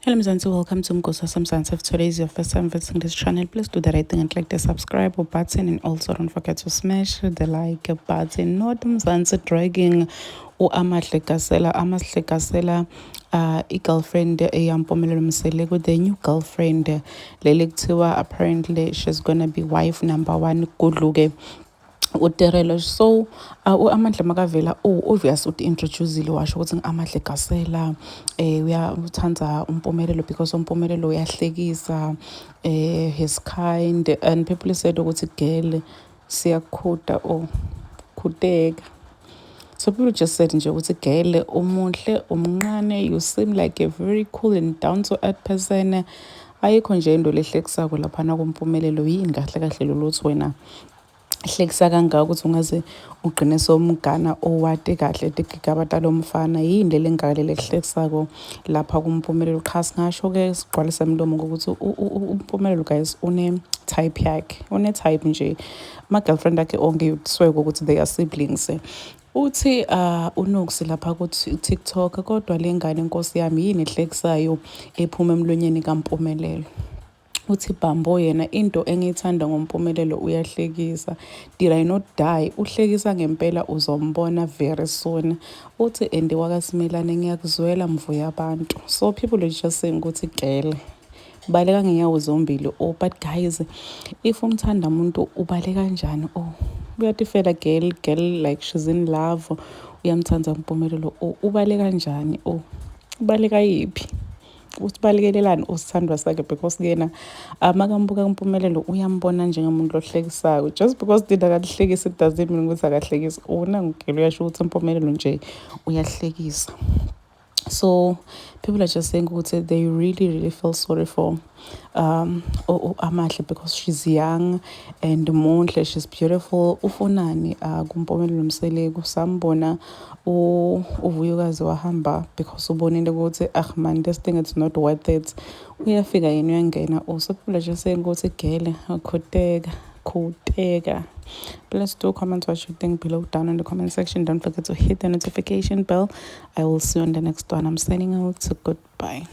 Hello Mzansi, welcome to Mgosa Mzansi. If today is your first time visiting this channel, please do the right thing and click the subscribe button, and also don't forget to smash the like button. Not Mzansi dragging Amahle Kasela i-girlfriend eyampumelelo Mseleku, the new girlfriend leli kuthiwa apparently she's gonna be wife number 1 Kudluke uterelo. So uAmandla makavela obvious uti-introduce-ile washo ukuthi ngi-Amahle Kasela uyathanda uMpumelelo because uMpumelelo uyahlekisa, he's kind, and people said ukuthi girl siyakhuda khuteka. So people just said nje ukuthi girl umuhle umncane, you seem like a very cool and down to earth person. Ayikho nje into lehlekisako laphana kuMpumelelo. Yini kahle kahle loluthi wena hlekisa kangaka ukuthi ungaze ugqine somgana owade kahle tigigaba lomfana? Yini le lengakalele kuhlekisako lapha kuMpumelelo? Cha singasho ke sigqwalisa umlomo ngokuthi uMpumelelo guys une-type yakhe, une-type nje. Ama-girlfriend akhe onke usweko ukuthi they are siblings. Uthi uNoksi lapha ku-TikTok, kodwa le ngane nkosi yami yini ehlekisayo ephuma emlonyeni kaMpumelelo. Uthi Bambo yena into engiyithanda ngoMpumelelo uyahlekisa. Did I not die? Uhlekisa ngempela, uzombona very soon. Uthi and wakaSimelane ngiyakuzwela mvuya abantu. So people are just saying ukuthi girl baleka ngenyawo zombili. But guys, if umthanda umuntu ubaleka kanjani? Uyatifela girl like she's in love, uyamthanda uMpumelelo. Ubaleka kanjani? Ubaleka yiphi? Usibalekelelani usithandwa sakhe? Because kuyena makambuka uMpumelelo uyambona njengomuntu lohlekisayo. Just because dida akahlekisa it doesn't mean ukuthi akahlekisi. Ngigelo uyasho ukuthi uMpumelelo nje uyahlekisa. So people are just saying ukuthi they really feel sorry for Amahle because she's young and Monhle, she's beautiful. Ufunani kuMpumelelo Mseleku? Sambona uvuyukazi wahamba because ubonile ukuthi man, this thing is not worth it. Uyafika yena uyangena. So people are just saying ukuthi girl khuteka. Please do comment what you think below down in the comment section. Don't forget to hit the notification bell. I will see you on the next one. I'm signing out. So goodbye.